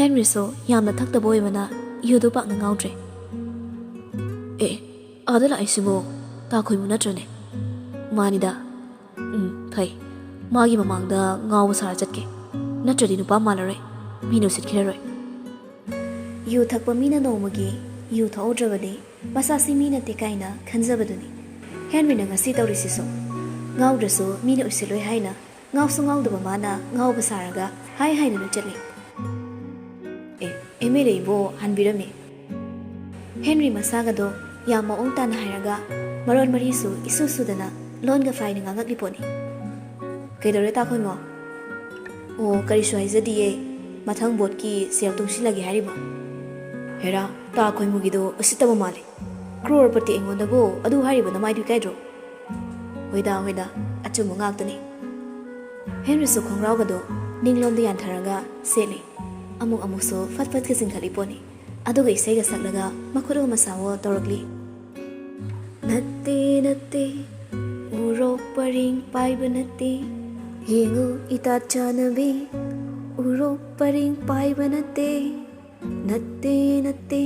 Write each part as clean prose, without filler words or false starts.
Henryꯁꯨ ꯌꯥꯝꯅ ꯊꯛꯇꯕ ꯑꯣꯏꯕꯅ ꯌꯨꯗꯨ ꯄꯥꯛꯅ ꯉꯥꯎꯗ꯭ꯔꯦ. ꯑꯥꯗ ꯂꯥꯛꯏꯁꯤꯕꯨ ꯇꯥꯈꯣꯏꯕꯨ ꯅꯠꯇ꯭ꯔꯅꯦ? ꯃꯥꯅꯤꯗ. ꯐꯩ. ꯃꯥꯒꯤ ꯃꯃꯥꯡꯗ ꯉꯥꯎꯕ ꯁꯥꯔ ꯆꯠꯀꯦ. ꯅꯠꯇ꯭ꯔꯗꯤ ꯅꯨꯄꯥ ꯃꯥꯜꯂꯔꯣꯏ. ꯃꯤꯅ ꯎꯁꯤꯠꯈꯤꯔꯔꯣꯏ. ꯌꯨ ꯊꯛꯄ ꯃꯤꯅ ꯅꯣꯡꯃꯒꯤ ꯌꯨ ꯊꯛꯍꯧꯗ꯭ꯔꯕꯗꯤ ꯃꯁꯥꯁꯤ ꯃꯤ ꯅꯠꯇꯦ ꯀꯥꯏꯅ ꯈꯟꯖꯕꯗꯨꯅꯤ. ꯍꯦꯟꯔꯤꯅ ꯉꯁꯤ ꯇꯧꯔꯤꯁꯤꯁꯨ ꯉꯥꯎꯗ꯭ꯔꯁꯨ ꯃꯤꯅ ꯎꯁꯤꯠꯂꯣꯏ ꯍꯥꯏꯅ ꯉꯥꯎꯁꯨ ꯉꯥꯎꯗꯕ ꯃꯥꯅ ꯉꯥꯎꯕ ꯁꯥꯔꯒ ꯍꯥꯏꯗꯨꯅ ꯆꯠꯂꯤ. MLAꯕꯨ ꯍꯟꯕꯤꯔꯝꯃꯤ. ꯍꯦꯟꯔꯤ ꯃꯁꯥꯒꯗꯣ ꯌꯥꯝ ꯃꯑꯣꯡ ꯇꯥꯅ ꯍꯥꯏꯔꯒ ꯃꯔꯣꯟ ꯃꯔꯤꯁꯨ ꯏꯁꯨ ꯁꯨꯗꯅ ꯂꯣꯟꯒ ꯐꯥꯏꯅ ꯉꯥꯡꯉꯛꯂꯤ ꯄꯣꯠꯅꯤ. ꯀꯩꯗꯧꯔꯦ ꯇꯥꯈꯣꯏꯉꯣ? ꯀꯔꯤꯁꯨ ꯍꯥꯏꯖꯗꯤꯌꯦ. ꯃꯊꯪ ꯕꯣꯠꯀꯤ ꯁꯦꯜ ꯇꯨꯡꯁꯤꯜꯂꯒꯦ ꯍꯥꯏꯔꯤꯕ. ꯍꯦꯔꯥ, ꯇꯥꯈꯣꯏꯃꯨꯒꯤꯗꯣ ꯎꯁꯤꯠꯇꯕ ꯃꯥꯜꯂꯤ. ꯀ꯭ꯔꯣꯔꯄꯇꯤ ꯑꯩꯉꯣꯟꯗꯕꯨ ꯑꯗꯨ ꯍꯥꯏꯔꯤꯕ ꯅꯃꯥꯏꯗꯨ ꯏꯀꯥꯏꯗ꯭ꯔꯣ? ꯍꯣꯏꯗ ꯑꯆꯨꯝꯕ ꯉꯥꯛꯇꯅꯤ. ꯍꯦꯟꯔꯤꯁꯨ ꯈꯣꯡꯒ꯭ꯔꯥꯎꯒꯗꯣ ꯅꯤꯡꯂꯣꯝꯗ ꯌꯥꯟꯊꯔꯒ ꯁꯦꯠꯂꯤ. ꯑꯃꯨꯛꯁꯨ ꯐꯠꯀ ꯆꯤꯡꯈꯠꯂꯤ ꯄꯣꯠꯅꯤ. ꯑꯗꯨꯒ ꯏꯁꯩꯒ ꯁꯛꯂꯒ ꯃꯈꯨꯠ ꯃꯁꯥꯋꯣ ꯇꯧꯔꯛꯂꯤ. ꯅꯠꯇꯦ ꯎꯔꯣꯛ ꯄꯔꯤꯡ ꯄꯥꯏꯕ ꯅꯠꯇꯦ. ꯌꯦꯡꯉꯨ ꯏꯇꯥ ꯆꯥꯅꯕꯤ, ꯎꯔꯣꯛ ꯄꯔꯤꯡ ꯄꯥꯏꯕ ꯅꯠꯇꯦ. ꯅꯠꯇꯦ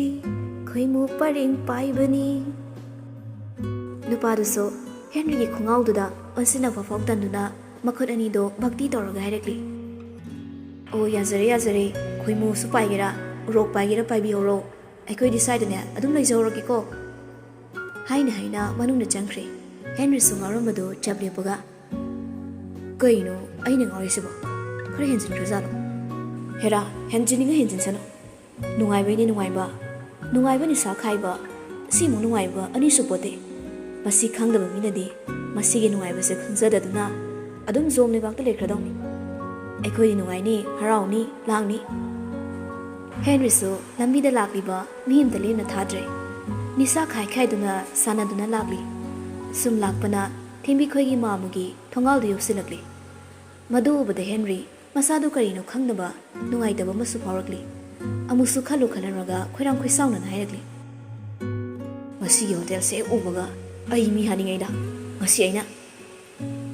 ꯈꯣꯏꯃꯨ ꯄꯔꯤꯡ ꯄꯥꯏꯕꯅꯤ. ꯅꯨꯄꯥꯗꯨꯁꯨ ꯍꯦꯟꯔꯤꯒꯤ ꯈꯣꯡꯒꯥꯎꯗꯨꯗ ꯑꯣꯟꯁꯤꯟꯅꯕ ꯐꯥꯎ ꯇꯟꯗꯨꯅ ꯃꯈꯨꯠ ꯑꯅꯤꯗꯣ ꯚꯛꯇꯤ ꯇꯧꯔꯒ ꯍꯥꯏꯔꯛꯂꯤ. ꯌꯥꯖꯔꯦ. ꯈꯣꯏꯃꯨꯁꯨ ꯄꯥꯏꯒꯦꯔꯥ, ꯎꯔꯣꯛ ꯄꯥꯏꯒꯦꯔꯥ ꯄꯥꯏꯕꯤꯍꯧꯔꯣ. ꯑꯩꯈꯣꯏꯗꯤ ꯁ꯭ꯋꯥꯏꯗꯅꯦ ꯑꯗꯨꯝ ꯂꯩꯖꯍꯧꯔꯒꯦꯀꯣ. ꯍꯥꯏꯅ ꯃꯅꯨꯡꯗ ꯆꯪꯈ꯭ꯔꯦ. ꯍꯦꯟꯔꯤꯁꯨ ꯉꯥꯎꯔꯝꯕꯗꯣ ꯆꯞ ꯂꯦꯞꯄꯒ. ꯀꯩꯅꯣ ꯑꯩꯅ ꯉꯥꯎꯔꯤꯁꯤꯕꯣ? ꯈꯔ ꯍꯦꯟꯖꯤꯟꯈ꯭ꯔꯖꯥꯠꯂꯣ? ꯍꯦꯔꯥ, ꯍꯦꯟꯖꯤꯟꯁꯅꯨ. ꯅꯨꯡꯉꯥꯏꯕꯩꯅꯤ ꯅꯨꯡꯉꯥꯏꯕ. ꯅꯨꯡꯉꯥꯏꯕ ꯅꯤꯁꯥ ꯈꯥꯏꯕ, ꯁꯤꯃꯨꯛ ꯅꯨꯡꯉꯥꯏꯕ ꯑꯅꯤꯁꯨ ꯄꯣꯠꯇꯦ. ꯃꯁꯤ ꯈꯪꯗꯕ ꯃꯤꯅꯗꯤ ꯃꯁꯤꯒꯤ ꯅꯨꯡꯉꯥꯏꯕꯁꯦ ꯈꯪꯖꯗꯗꯨꯅ ꯑꯗꯨꯝ ꯖꯣꯝ ꯂꯩꯕꯥꯛꯇ ꯂꯩꯈ꯭ꯔꯗꯧꯅꯤ. ꯑꯩꯈꯣꯏꯗꯤ ꯅꯨꯡꯉꯥꯏꯅꯤ, ꯍꯔꯥꯎꯅꯤ, ꯂꯥꯡꯅꯤ. ꯍꯦꯟꯔꯤꯁꯨ ꯂꯝꯕꯤꯗ ꯂꯥꯛꯂꯤꯕ ꯃꯤ ꯑꯃꯇ ꯂꯦꯝꯅ ꯊꯥꯗ꯭ꯔꯦ. ꯅꯤꯁꯥ ꯈꯥꯏꯗꯨꯅ ꯁꯥꯟꯅꯗꯨꯅ ꯂꯥꯛꯂꯤ. ꯁꯨꯝ ꯂꯥꯛꯄꯅ ꯊꯦꯝꯕꯤꯈꯣꯏꯒꯤ ꯃꯥꯝꯃꯒꯤ ꯊꯣꯡꯒꯥꯜꯗ ꯌꯧꯁꯤꯜꯂꯛꯂꯤ. ꯃꯗꯨ ꯎꯕꯗ ꯍꯦꯟꯔꯤ ꯃꯁꯥꯗꯨ ꯀꯔꯤꯅꯣ ꯈꯪꯗꯕ ꯅꯨꯡꯉꯥꯏꯇꯕ ꯑꯃꯁꯨ ꯐꯥꯎꯔꯛꯂꯤ. ꯑꯃꯨꯛꯁꯨ ꯈꯜꯂꯨꯔꯒ ꯈꯣꯏꯔꯥꯡ ꯈꯣꯏꯁꯥꯎꯅꯅ ꯍꯥꯏꯔꯛꯂꯤ. ꯃꯁꯤꯒꯤ ꯍꯣꯇꯦꯜꯁꯦ ꯍꯦꯛ ꯎꯕꯒ ꯑꯩ ꯃꯤ ꯍꯥꯅꯤꯡꯉꯩꯗ. ꯉꯁꯤ ꯑꯩꯅ.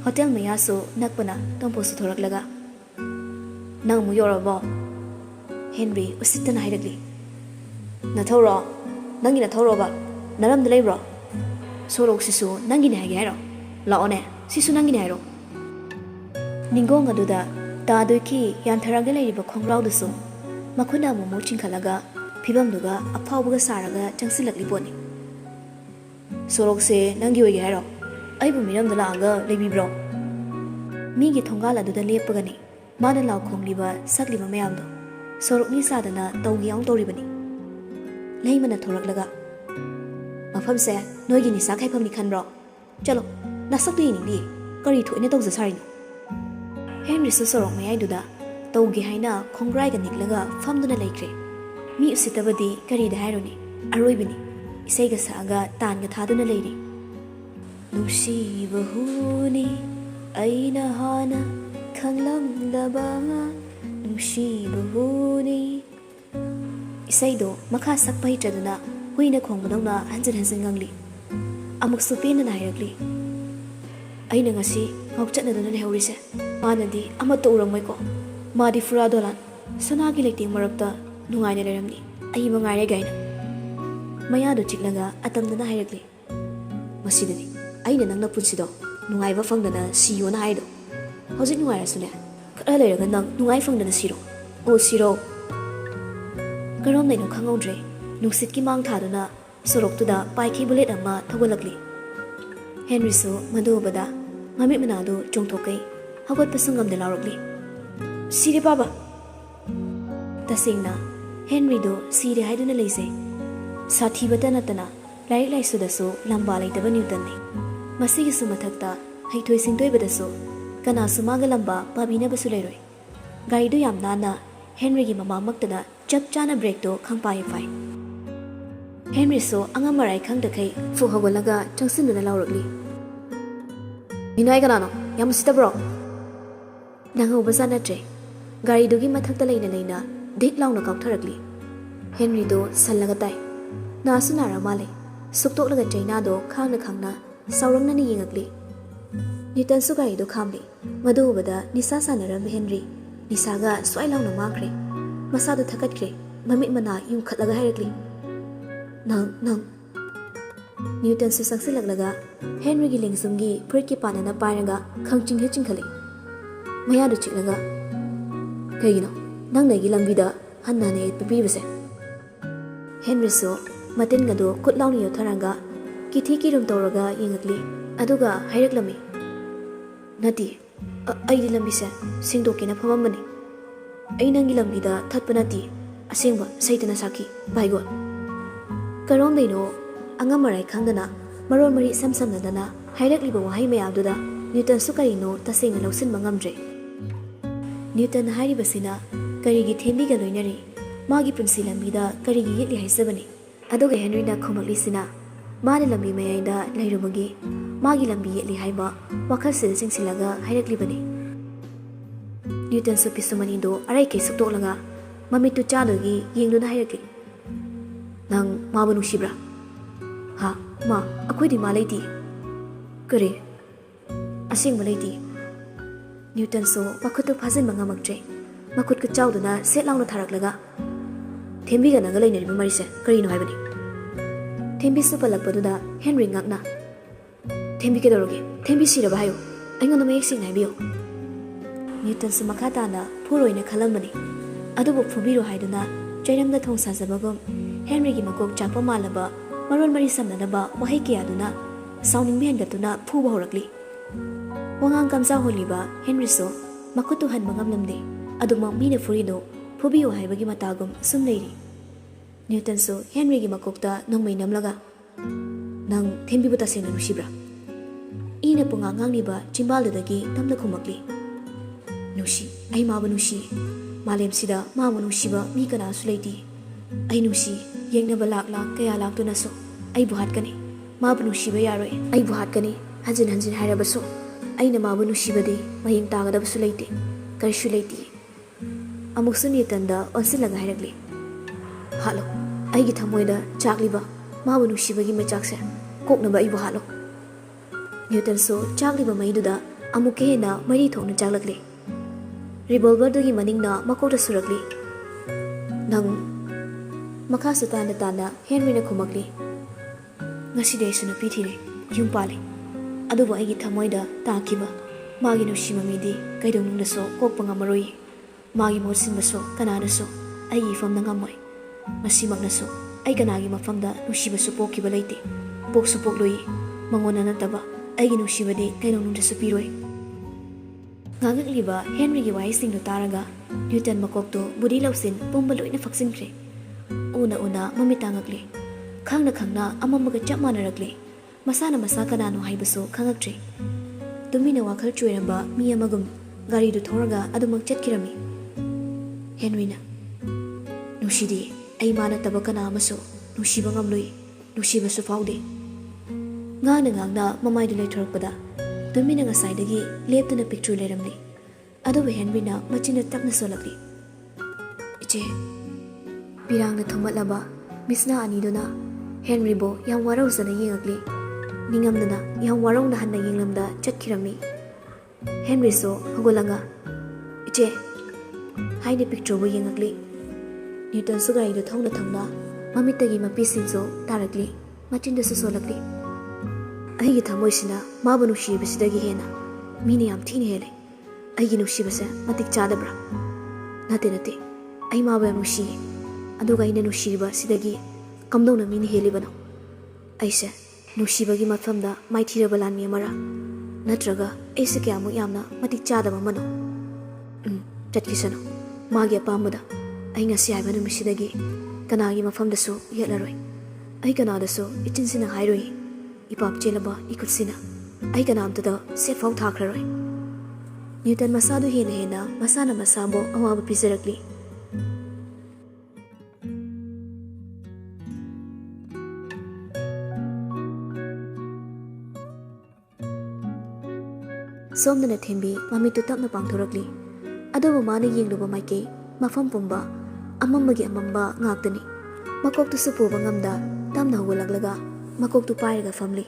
ꯍꯣꯇꯦꯜ ꯃꯌꯥꯁꯨ ꯅꯛꯄꯅ ꯇꯣꯝꯄꯣꯛꯁꯨ ꯊꯣꯔꯛꯂꯒ, ꯅꯪ ꯑꯃꯨꯛ ꯌꯧꯔꯕꯣ? ꯍꯦꯟꯔꯤ ꯎꯁꯤꯠꯇꯅ ꯍꯥꯏꯔꯛꯂꯤ. ꯅꯊꯧꯔꯣ? ꯅꯪꯒꯤ ꯅꯊꯧꯔꯣꯕ? ꯅꯔꯝꯗ ꯂꯩꯕ꯭ꯔꯣ? ꯁꯣꯔꯣꯛꯁꯤꯁꯨ ꯅꯪꯒꯤꯅꯦ ꯍꯥꯏꯒꯦ ꯍꯥꯏꯔꯣ? ꯂꯥꯛꯑꯣꯅꯦ, ꯁꯤꯁꯨ ꯅꯪꯒꯤꯅꯦ ꯍꯥꯏꯔꯣ? ꯅꯤꯡꯒꯣꯡ ꯑꯗꯨꯗ ꯇꯥꯗꯣꯏꯀꯤ ꯌꯥꯟꯊꯔꯒ ꯂꯩꯔꯤꯕ ꯈꯣꯡꯒ꯭ꯔꯥꯎꯗꯨꯁꯨ ꯃꯈꯨꯠꯅ ꯑꯃꯨꯛ ꯆꯤꯡꯈꯠꯂꯒ ꯐꯤꯕꯝꯗꯨꯒ ꯑꯐꯥꯎꯕꯒ ꯁꯥꯔꯒ ꯆꯪꯁꯤꯜꯂꯛꯂꯤ ꯄꯣꯠꯅꯤ. ꯁꯣꯔꯣꯛꯁꯦ ꯅꯪꯒꯤ ꯑꯣꯏꯒꯦ ꯍꯥꯏꯔꯣ? ꯑꯩꯕꯨ ꯃꯤꯔꯝꯗ ꯂꯥꯛꯑꯒ ꯂꯩꯕꯤꯕ꯭ꯔꯣ? ꯃꯤꯒꯤ ꯊꯣꯡꯒꯥꯜ ꯑꯗꯨꯗ ꯂꯦꯞꯄꯒꯅꯤ ꯃꯥꯅ ꯂꯥꯎ ꯈꯣꯡꯂꯤꯕ ꯁꯛꯂꯤꯕ ꯃꯌꯥꯝꯗꯣ ꯁꯣꯔꯣꯛꯅꯤ ꯁꯥꯗꯅ ꯇꯧꯒꯦ ꯌꯥꯎꯅ ꯇꯧꯔꯤꯕꯅꯤ. ꯂꯩꯃꯅ ꯊꯣꯔꯛꯂꯒ, ꯃꯐꯝꯁꯦ ꯅꯣꯏꯒꯤ ꯅꯤꯁꯥ ꯈꯥꯏꯐꯝꯅꯤ ꯈꯟꯕ꯭ꯔꯣ? ꯆꯠꯂꯣ, ꯅꯁꯛꯇꯨ ꯌꯦꯡꯅꯤꯡꯗꯦ. ꯀꯔꯤ ꯊꯣꯛꯏꯅ ꯇꯧꯖ ꯁꯥꯔꯤꯅꯣ? ꯍꯦꯟꯔꯤꯁꯨ ꯁꯣꯔꯣꯛ ꯃꯌꯥꯏꯗꯨꯗ ꯇꯧꯒꯦ ꯍꯥꯏꯅ ꯈꯣꯡꯒ꯭ꯔꯥꯏꯒ ꯅꯤꯛꯂꯒ ꯐꯝꯗꯨꯅ ꯂꯩꯈ꯭ꯔꯦ. ꯃꯤ ꯎꯁꯤꯠꯇꯕꯗꯤ ꯀꯔꯤꯗ ꯍꯥꯏꯔꯨꯅꯤ, ꯑꯔꯣꯏꯕꯅꯤ. ꯏꯁꯩꯒ ꯁꯛꯑꯒ ꯇꯥꯟꯒ ꯊꯥꯗꯨꯅ ꯂꯩꯔꯤ. ꯅꯨꯡꯁꯤꯕ ꯍꯨꯅꯤ ꯑꯩꯅ ꯍꯥꯟꯅ ꯈꯪꯂꯝꯗꯕ, ꯅꯨꯡꯁꯤꯕ ꯍꯨꯅꯤ. ꯏꯁꯩꯗꯣ ꯃꯈꯥ ꯁꯛꯄ ꯍꯩꯇ꯭ꯔꯗꯨꯅ ꯍꯨꯏꯅ ꯈꯣꯡꯕꯗꯧꯅ ꯍꯟꯖꯤꯟ ꯉꯪꯂꯤ. ꯑꯃꯨꯛꯁꯨ ꯄꯦꯟꯗꯅ ꯍꯥꯏꯔꯛꯂꯤ. ꯑꯩꯅ ꯉꯁꯤ ꯉꯥꯎꯆꯠꯅꯗꯨꯅ ꯂꯩꯍꯧꯔꯤꯁꯦ ꯃꯥꯅꯗꯤ ꯑꯃꯠꯇ ꯎꯔꯝꯃꯣꯏꯀꯣ. ꯃꯥꯗꯤ ꯐꯨꯔꯥ ꯗꯣꯂꯥꯟ ꯁꯅꯥꯒꯤ ꯂꯩꯇꯦꯡ ꯃꯔꯛꯇ ꯅꯨꯡꯉꯥꯏꯅ ꯂꯩꯔꯝꯅꯤ. ꯑꯩ ꯃꯉꯥꯏꯔꯦ ꯒꯥꯏꯅ ꯃꯌꯥꯗꯨ ꯆꯤꯛꯂꯒ ꯑꯇꯝꯗꯅ ꯍꯥꯏꯔꯛꯂꯤ. ꯃꯁꯤꯗꯅꯤ ꯑꯩꯅ ꯅꯪꯅ ꯄꯨꯟꯁꯤꯗꯣ ꯅꯨꯡꯉꯥꯏꯕ ꯐꯪꯗꯅ ꯁꯤꯌꯣꯅ ꯍꯥꯏꯗꯣ. ꯍꯧꯖꯤꯛ ꯅꯨꯡꯉꯥꯏꯔꯁꯨꯅꯦ, ꯈꯔ ꯂꯩꯔꯒ ꯅꯪ ꯅꯨꯡꯉꯥꯏ ꯐꯪꯗꯅ ꯁꯤꯔꯣ. ꯁꯤꯔꯣ. ꯀꯔꯣꯝꯗꯩꯅꯣ ꯈꯪꯍꯧꯗ꯭ꯔꯦ. ꯅꯨꯡꯁꯤꯠꯀꯤ ꯃꯥꯡ ꯊꯥꯗꯨꯅ ꯁꯣꯔꯣꯛꯇꯨꯗ ꯄꯥꯏꯈꯤ ꯕꯨꯂꯦꯠ ꯑꯃ ꯊꯧꯒꯠꯂꯛꯂꯤ. ꯍꯦꯟꯔꯤꯁꯨ ꯃꯗꯨ ꯎꯕꯗ ꯃꯃꯤꯠ ꯃꯅꯥꯗꯨ ꯆꯣꯡꯊꯣꯛꯀꯩ ꯍꯧꯒꯠꯄꯁꯨ ꯉꯝꯗ ꯂꯥꯎꯔꯛꯂꯤ. ꯁꯤꯔꯦ ꯕꯥꯕꯥ. ꯇꯁꯦꯡꯅ ꯍꯦꯟꯔꯤꯗꯨ ꯁꯤꯔꯦ ꯍꯥꯏꯗꯨꯅ ꯂꯩꯖꯩ. ꯁꯥꯊꯤꯕꯇ ꯅꯠꯇꯅ ꯂꯥꯏꯔꯤꯛ ꯂꯥꯏꯁꯨꯗꯁꯨ ꯂꯝꯕꯥ ꯂꯩꯇꯕ ꯅ꯭ꯌꯨꯇꯟꯅꯤ. ꯃꯁꯤꯒꯤꯁꯨ ꯃꯊꯛꯇ ꯍꯩꯊꯣꯏ ꯁꯤꯡꯊꯣꯏꯕꯗꯁꯨ ꯀꯅꯥꯁꯨ ꯃꯥꯒ ꯂꯝꯕꯥ ꯄꯥꯕꯤꯅꯕꯁꯨ ꯂꯩꯔꯣꯏ. ꯒꯥꯔꯤꯗꯨ ꯌꯥꯝ ꯅꯥꯟꯅ ꯍꯦꯟꯔꯤꯒꯤ ꯃꯃꯥꯡꯃꯛꯇꯗ ꯆꯞ ꯆꯥꯅ ꯕ꯭ꯔꯦꯛꯇꯣ ꯈꯪꯄꯥꯏ ꯐꯥꯏ. ꯍꯦꯟꯔꯤꯁꯨ ꯑꯉꯝ ꯑꯔꯥꯏ ꯈꯪꯗꯈꯩ ꯐꯨꯛ ꯍꯧꯒꯠꯂꯒ ꯆꯪꯁꯤꯟꯗꯨꯅ ꯂꯥꯎꯔꯛꯂꯤ. ꯃꯤꯅꯥꯏ ꯀꯅꯥꯅꯣ? ꯌꯥꯝ ꯎꯁꯤꯠꯇꯕ꯭ꯔꯣ? ꯅꯪꯍꯧꯕꯖꯥꯠ ꯅꯠꯇ꯭ꯔꯦ. ꯒꯥꯔꯤꯗꯨꯒꯤ ꯃꯊꯛꯇ ꯂꯩꯅ ꯙꯤꯛ ꯂꯥꯎꯅ ꯀꯥꯎꯊꯔꯛꯂꯤ. ꯍꯦꯟꯔꯤꯗꯣ ꯁꯜꯂꯒ ꯇꯥꯏ. ꯅꯥꯁꯨ ꯅꯥꯔ ꯃꯥꯜꯂꯦ. ꯁꯨꯛꯇꯣꯛꯂꯒ ꯆꯩꯅꯥꯗꯣ ꯈꯥꯡꯅ ꯁꯥꯎꯔꯪꯅꯅ ꯌꯦꯡꯉꯛꯂꯤ. ꯅ꯭ꯌꯨꯇꯟꯁꯨ ꯒꯥꯔꯤꯗꯣ ꯈꯥꯝꯂꯤ. ꯃꯗꯨ ꯎꯕꯗ ꯅꯤꯁꯥ ꯁꯥꯟꯅꯔꯝꯕ ꯍꯦꯟꯔꯤ ꯅꯤꯁꯥꯒ ꯁ꯭ꯋꯥꯏ ꯂꯥꯎꯅ ꯃꯥꯡꯈ꯭ꯔꯦ. masadu thakatre mamit mana yung khatlaga hairakli nang Newton su saksilaglaga Henry gi lengsumgi purki panana pairaga khangching he chingkhale maya du chiklaga kaigino nang nagi lambida hanna ne pibibase Henry so matin gado kutlawni yotharanga kithi kirum tawraga yengakli aduga hairaklami nati ai lambise singdokena phamamani ai nangi lambida thatpanati asengba saitana saki baigo karom deino angamarai khangdana maron mari samsamnadana hairakliba wahai mayabduda Newton su karino tasenga lausin mangamdre Newton hairibasina karigi thembiga loinari magi punsi lambida karigi yetli haisabani aduga Henry na khomaklisina mani lambi mayaida lairumagi magi lambi yetli haiba wakhasida singsilaga hairaklibani Newton su pisumani do arai ke suktolaga mamitu chalogi yengduna hairakli nang mabu nushibra ha ma akwai di malaiti kare asing malaiti Newton so makutu phazin mangamaktre makut ka chawduna set launa tharaklaga thembi ga naga lainari marise kari no haibani thembi su palakpaduda Henry ngakna thembi ke doroge thembi sira bahayo aingon mayek sing haibiyo Newton su makata na phuroina khalambani adubu phubiro haiduna chairamda thong sajabagam Henry gi makok chapa malaba maron mari samnadaba wahai ke aduna sauning men gatuna phuba horakli wangang kamsa holiba Henry so makutu han mangamlamde aduma mine furido phubiyo haibagi matagum sumleiri Newton so Henry gi makokta nongmai namlaga nang thembi buta sena nushibra ina punga ngangliba chimbaludagi tamla khumakli nushi ai ma banushi malem sida ma manushiba mi kana sulaiti ai nushi yengnaba lakla kaya laktuna so ai buhat kani ma banushiba yaroi ai buhat kani hanjin hanjin hairabaso aina ma banushibade mayeng tagadabasu leite karishu leiti amuksu Newtonda onsilaga hairakli halo aigi thamoida chakliba ma banushibagi machakse koknaba ai buhalo Newton so chakliba maiduda amuke hena mari thokna chaklakli revolver dugi maningna makota surakli nang makha sutana tana Henry na khumakli ngasi de sunu pithire yum pale aduba aigi thamoida takiba magi no shimamidi kaidong na so kokpanga maroi magi mosin baso kanana so aigi famna ngamoi masimak na so ai kanagi mafamda nusibasu pokiba leite poksu pokloi mangona nataba aigi nusibade kaidong na so piroi ngagakliba Henry gi wai sing do taraga Newton makokto budi lausin pumba loina faksinkhre una mamitangakli khangna amamaga chap manarakli masana masa kanano haibaso khangaktre tumina wakhal chuiramba mi amagum gari du thoraga adumak chetkirami Henry na nushidi ai mana tabakana amaso nushiba ngamloi nushiba su faude ngana mamai du leithorpada tumina ngasaidagi leptuna picture leramli aduba Henry na machina takna solakli iche pirangna thomatlaba misna aniduna Henry bo yang warau sana yengakli ningamdana yang warau na hanna yenglamda chatkirami Henry so hagolanga iche haine picture bo yengakli Newton so gari do thongna mamitagi mapising so tarakli machinda so solakli aigi thamoisina mabu nushibsidagi hena mini yam thine hele aigi nushibase matik chadabra nate ai mabu yam nushi aduga ina nushiba sidagi kamdona mini helibano aise nusibagi mafamda maithiraba lanmi amara natraga aise kyamu yamna matik chadaba mano chatkisano magi apamada ai ngasi haiba numisidagi kanagi mafamda so yetlaroi ai kanada so ichinsina hairoi ipap chelaba ikutsina ai kanamtada setfau thakhraroi Newton masadu hena masana masabo awaba pizarakli somdana thembi mamitu tapna pangthorakli adobo mana yengluba maike mafam pumba amamagi amamba ngaktani makoktu supuba ngamda tamna hogolaglaga makoktu pairaga famli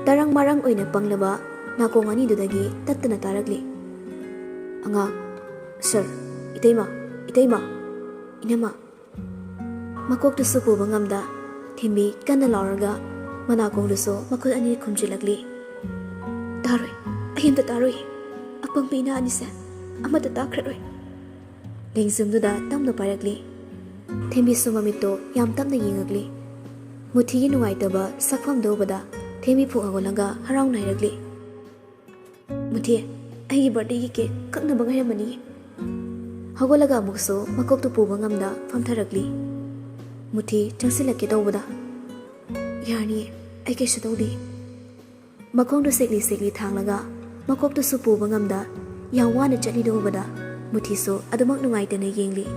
tarang marang oina panglaba nakongani dudagi tattana tarakli anga sir iteima Inama makoktusu puba ngamda thimbi kanna lauraga manakongdusu makut ani khumjilagli taroi ayimta taroi apangpi ina anise amata takraroi lengzumduda tamna parakli thimbi sumamito yam tamna yingagli muthigi nungaitaba sakfam dobada thimbi phu agolaga harau nairagli muthi ai birthday gi cake kakna bangai mani hagolaga mukso makoktu puba ngamda famtharakli muthi changsilake tawbada yani ai ke shadodi makongdu sekli thanglaga makoktu su puba ngamda yawana chali dobada muthi so adumak nungai tane yengli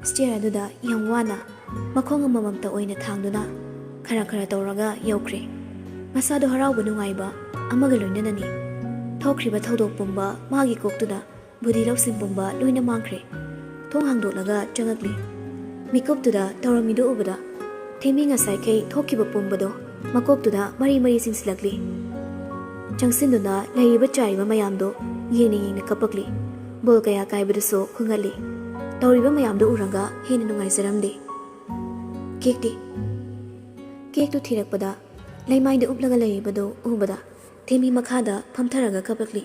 stair aduda yawana makong amamamta oina thangduna khara tawraga yaukre masado harauba nungai ba amaga loinanani thokriba thodok pumba magi koktuda budi lawsim pumba loina mangkhre thong hangdolaga changakli mikoptuda tawramido ubada themi ngasai kai thokiba pumbado makoktuda mari singsilakli changsinduna laiba chaiba mayamdo yengni kapakli bol kaya kaibaduso khungali tawriba mayamdo uranga hena nungai saramde cake tu thirakpada laimaida uplaga laibado ubada themi makhada phamtharaga kapakli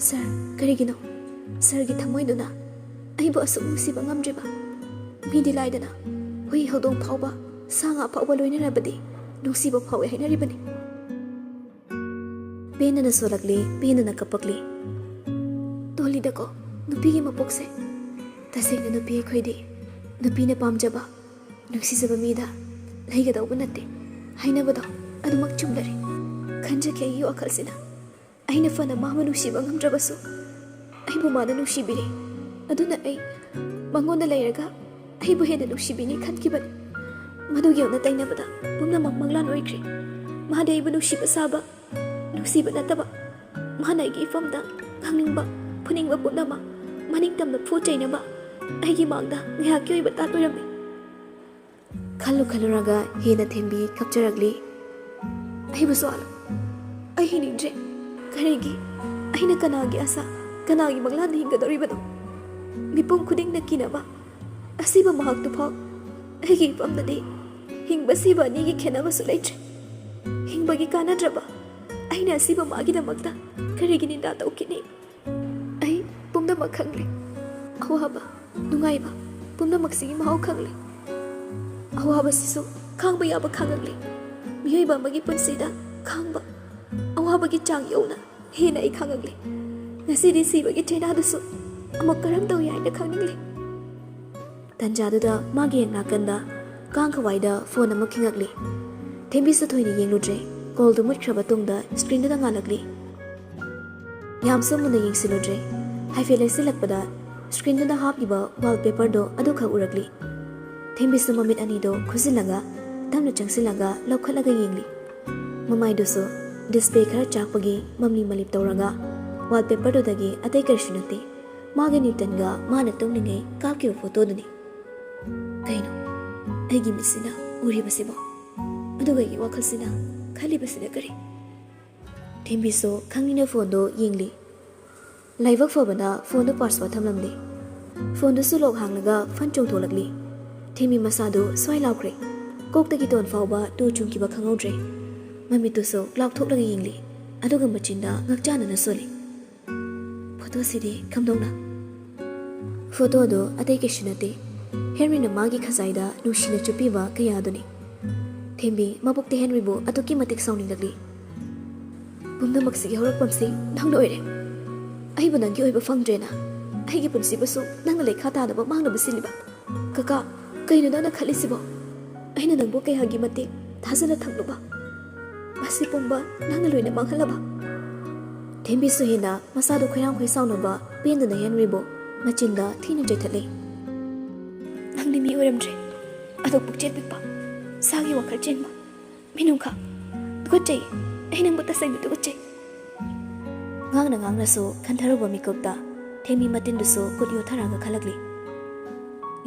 sir karigino sir gi thamoiduna aibo asum siba ngamjeba midi laidana hui hodong phauba sanga phauba loinarabadi nungsiba phawe hainaribani penana solakli penana kapakli tolidako nupigi mapokse tasengna nupi khoidi nupina pamjaba nungsisaba mida laigadaw natte hainabado adumak chumlari khanjake ayu akalsina aina fana mama nungsiba ngamdrabasu aibu mana nungsibiri aduna ai mangonda lairaga aibu hena nungsibini khankibani madugi ona tainabada pumna mamanglan oikri mahade aibu nungsiba saba nungsiba nataba mana igi famda ngangingba phuningba pumnama maning tamna phu chainaba aigi mangda ngihakki oiba tatoirami khaluraga hena thembi kapcharagli aibu swalo ai hiningdre karegi aina kanagi asa kanagi manglan hingadoribado mipum khuding nakinaba asiba mahaktu phaw aigi pamdadi hingba siba ni gi khenaba su leitre hingba gi kanadraba aina asiba magi damakta karegi ninda taukini ai pumda makhangli awaba nungaiba pumda maksigi mahau khangli awaba sisu khangba yaba khangli miyaiba magi punsida khangba awabagi chang yona hena ai khangli ngasidi sibagi thenadasu amak karam taw yaina khangli tanjaduda magi nakanda kang khawaida phone ama khingakli thembi sa thoini yengludre call du mutkhaba tungda screen da ngalakli yam samuna yengsiludre haifele silakpada screen da hapiba wallpaper do adu kha urakli thembi sa mamit ani do khusilaga tamna changsilaga lokhalaga yengli mamai do so display khara chakpagi mamli malip tawraga wallpaper do dagi atai karshunate mage newton ga mana tongningai kapki photo duni kaino aigi misina uri basibo aduga gi wakhalsina khali basina kari thembi so khangina phone do yengli laibak phobana phone do password thamlamde phone do sulok hanglaga fan chong tholakli themi masado swai laukre koktagi ton fawba tu chungkiba khangaudre mamitu so lauk thoklaga yengli aduga machinda ngakchana na soli photo sidi kamdongna photo do atai keshinate Henry na magi khazaida nushina chupiba kaya aduni thembi mabukte Henry bo atuki matik sauni lagli bumna maksi horak pamsi nang loire ai banangi oiba fangdrena ai gi punsi basu nang lekha ta da ba mangna basiliba kaka kaino na khalisibo aina nangbo kay hagi matik thazana thangluba basi pumba nang loina manghalaba thembi suhina masadu khoyang khoi saunaba pendana Henry bo machinda thina jaithale nangni mi oramdre ado pukchet pikpa sagi wakal chenma minungkha tukachai ai nang bata sai tukachai ngangna so khantaruba mikopta themi matin du so kutyo tharaga khalagli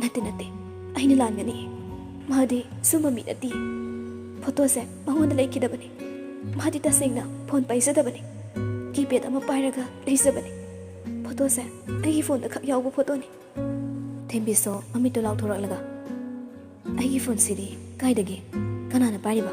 nate aina langani mahadi suma mi ati photo se mahonda laikidabani mahadi tasengna phone paisada bani keypad ama pairaga leisabani photo se ai phone da khak yawba photo ni ꯊꯦꯝꯕꯤꯁꯣ ꯃꯃꯤꯠꯇꯣ ꯂꯥꯎꯊꯣꯔꯛꯂꯒ ꯑꯩꯒꯤ ꯐꯣꯟꯁꯤꯗꯤ ꯀꯥꯏꯗꯒꯤ ꯀꯅꯥꯅ ꯄꯥꯏꯔꯤꯕ